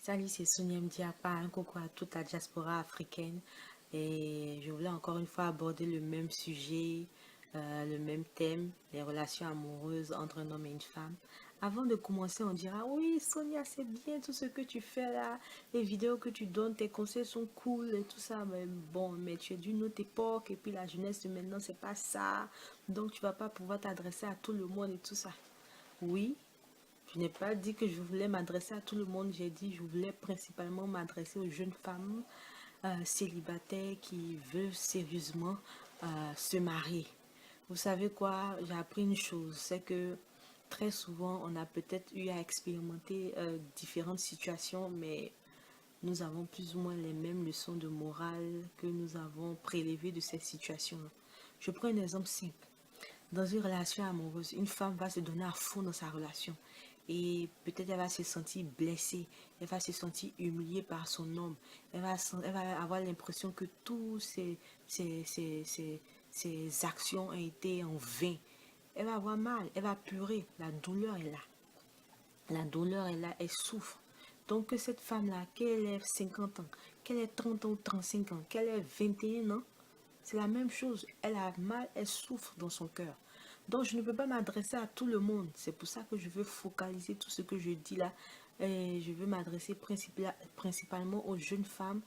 Salut, c'est Sonia Mdiapa, un coucou à toute la diaspora africaine. Et je voulais encore une fois aborder le même sujet, le même thème, les relations amoureuses entre un homme et une femme. Avant de commencer, on dira, oui, Sonia, c'est bien tout ce que tu fais là, les vidéos que tu donnes, tes conseils sont cool et tout ça. Mais bon, mais tu es d'une autre époque et puis la jeunesse de maintenant, c'est pas ça. Donc, tu vas pas pouvoir t'adresser à tout le monde et tout ça. Oui, je n'ai pas dit que je voulais m'adresser à tout le monde, j'ai dit que je voulais principalement m'adresser aux jeunes femmes célibataires qui veulent sérieusement se marier. Vous savez quoi, j'ai appris une chose, c'est que très souvent on a peut-être eu à expérimenter différentes situations, mais nous avons plus ou moins les mêmes leçons de morale que nous avons prélevées de ces situations-là. Je prends un exemple simple. Dans une relation amoureuse, une femme va se donner à fond dans sa relation. Et peut-être elle va se sentir blessée, elle va se sentir humiliée par son homme, elle va avoir l'impression que toutes ses actions ont été en vain. Elle va avoir mal, elle va pleurer, la douleur est là. La douleur est là, elle souffre. Donc que cette femme-là, qu'elle ait 50 ans, qu'elle ait 30 ans ou 35 ans, qu'elle ait 21 ans, c'est la même chose. Elle a mal, elle souffre dans son cœur. Donc, je ne peux pas m'adresser à tout le monde. C'est pour ça que je veux focaliser tout ce que je dis là. Et je veux m'adresser principalement aux jeunes femmes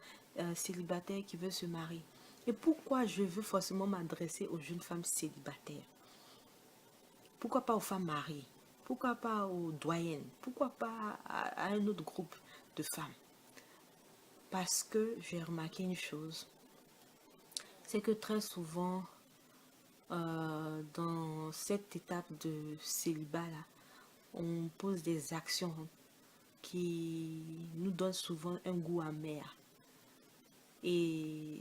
célibataires qui veulent se marier. Et pourquoi je veux forcément m'adresser aux jeunes femmes célibataires? Pourquoi pas aux femmes mariées? Pourquoi pas aux doyennes? Pourquoi pas à un autre groupe de femmes? Parce que j'ai remarqué une chose, c'est que très souvent, dans cette étape de célibat là, on pose des actions qui nous donnent souvent un goût amer. Et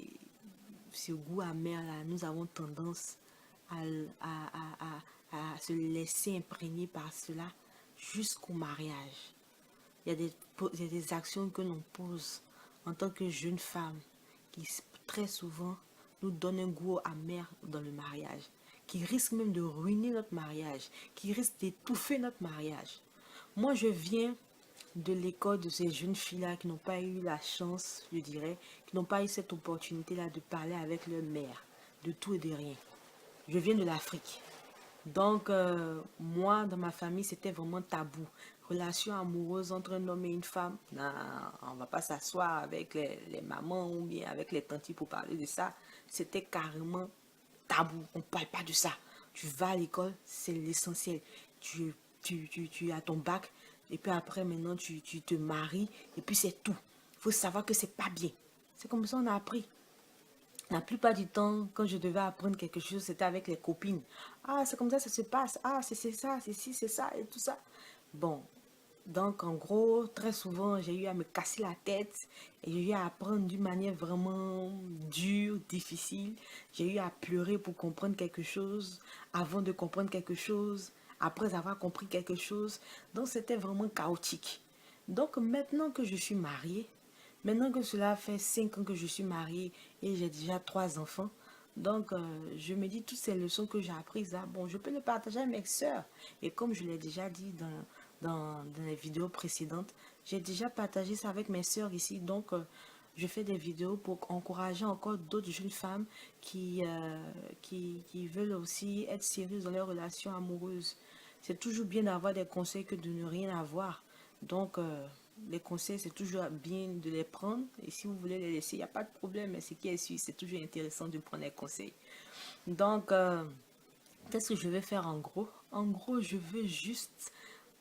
ce goût amer là, nous avons tendance à, à se laisser imprégner par cela jusqu'au mariage. Il y a des actions que l'on pose en tant que jeune femme qui très souvent nous donnent un goût amer dans le mariage, qui risque même de ruiner notre mariage, qui risque d'étouffer notre mariage. Moi, je viens de l'école de ces jeunes filles-là qui n'ont pas eu la chance, je dirais, qui n'ont pas eu cette opportunité-là de parler avec leur mère, de tout et de rien. Je viens de l'Afrique. Donc, moi, dans ma famille, c'était vraiment tabou. Relation amoureuse entre un homme et une femme, non, on va pas s'asseoir avec les mamans ou bien avec les tantis pour parler de ça. C'était carrément tabou. On ne parle pas de ça. Tu vas à l'école, c'est l'essentiel. Tu as ton bac, et puis après, maintenant, tu te maries, et puis c'est tout. Il faut savoir que c'est pas bien. C'est comme ça on a appris. La plupart du temps, quand je devais apprendre quelque chose, c'était avec les copines. Ah, c'est comme ça se passe. Ah, c'est ça, c'est ci, c'est ça, et tout ça. Bon, donc en gros, très souvent, j'ai eu à me casser la tête et j'ai eu à apprendre d'une manière vraiment dure, difficile. J'ai eu à pleurer pour comprendre quelque chose, avant de comprendre quelque chose, après avoir compris quelque chose. Donc c'était vraiment chaotique. Donc maintenant que je suis mariée, maintenant que cela fait 5 ans que je suis mariée et j'ai déjà 3 enfants, donc je me dis toutes ces leçons que j'ai apprises là, bon, je peux les partager avec mes soeurs. Et comme je l'ai déjà dit dans les vidéos précédentes, j'ai déjà partagé ça avec mes soeurs ici. Donc je fais des vidéos pour encourager encore d'autres jeunes femmes qui veulent aussi être sérieuses dans leurs relations amoureuses. C'est toujours bien d'avoir des conseils que de ne rien avoir. Donc, les conseils, c'est toujours bien de les prendre. Et si vous voulez les laisser, il n'y a pas de problème. Mais ce qui est sûr, c'est toujours intéressant de prendre les conseils. Donc, qu'est-ce que je vais faire en gros? En gros, je veux juste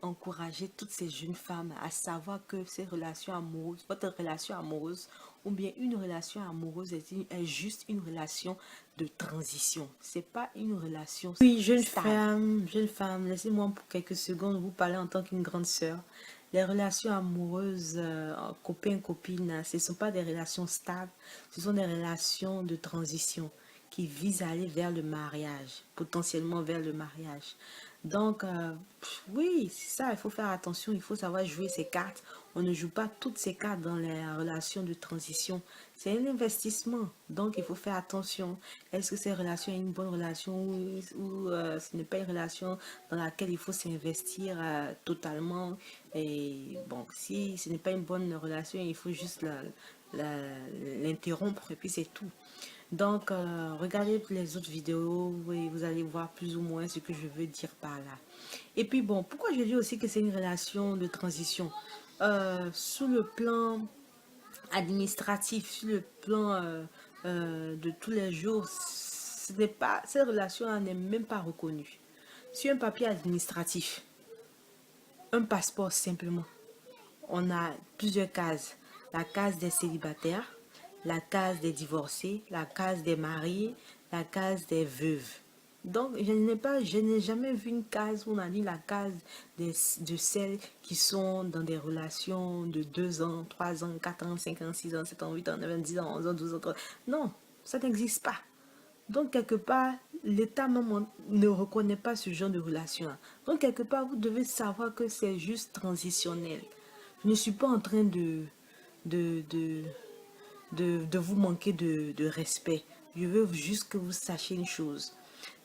encourager toutes ces jeunes femmes à savoir que ces relations amoureuses, votre relation amoureuse ou bien une relation amoureuse est juste une relation de transition. C'est pas une relation oui, stable. Jeune femme, laissez-moi pour quelques secondes vous parler en tant qu'une grande sœur. Les relations amoureuses, copain-copine, ce ne sont pas des relations stables, ce sont des relations de transition qui visent à aller vers le mariage, potentiellement vers le mariage. Donc, oui, c'est ça, il faut faire attention, il faut savoir jouer ses cartes. On ne joue pas toutes ses cartes dans les relations de transition. C'est un investissement, donc il faut faire attention. Est-ce que cette relation est une bonne relation ou ce n'est pas une relation dans laquelle il faut s'investir totalement. Et bon, si ce n'est pas une bonne relation, il faut juste l'interrompre et puis c'est tout. Donc, regardez les autres vidéos et vous allez voir plus ou moins ce que je veux dire par là. Et puis bon, pourquoi je dis aussi que c'est une relation de transition? Sous le plan administratif, sur le plan de tous les jours, ce n'est pas, cette relation n'est même pas reconnue. Sur un papier administratif, un passeport simplement, on a plusieurs cases. La case des célibataires, la case des divorcés, la case des mariés, la case des veuves. Donc, je n'ai jamais vu une case où on a mis la case de celles qui sont dans des relations de 2 ans, 3 ans, 4 ans, 5 ans, 6 ans, 7 ans, 8 ans, 9 ans, 10 ans, 11 ans, 12 ans, 13 ans. Non, ça n'existe pas. Donc, quelque part, l'État même ne reconnaît pas ce genre de relation. Donc, quelque part, vous devez savoir que c'est juste transitionnel. Je ne suis pas en train de, de, de vous manquer de respect. Je veux juste que vous sachiez une chose.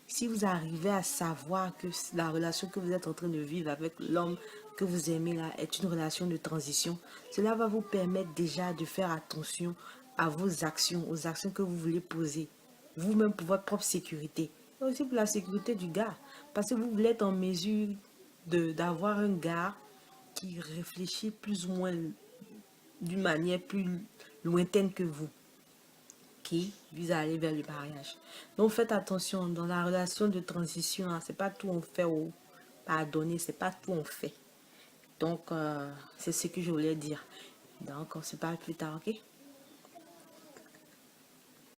Si vous arrivez à savoir que la relation que vous êtes en train de vivre avec l'homme que vous aimez là est une relation de transition, cela va vous permettre déjà de faire attention à vos actions, aux actions que vous voulez poser. Vous-même pour votre propre sécurité. Et aussi pour la sécurité du gars. Parce que vous voulez être en mesure d'avoir un gars qui réfléchit plus ou moins d'une manière plus lointaine que vous, qui vise à aller vers le mariage. Donc faites attention, dans la relation de transition, hein, c'est pas tout on fait ou pardonner, c'est pas tout on fait. Donc c'est ce que je voulais dire. Donc on se parle plus tard, ok?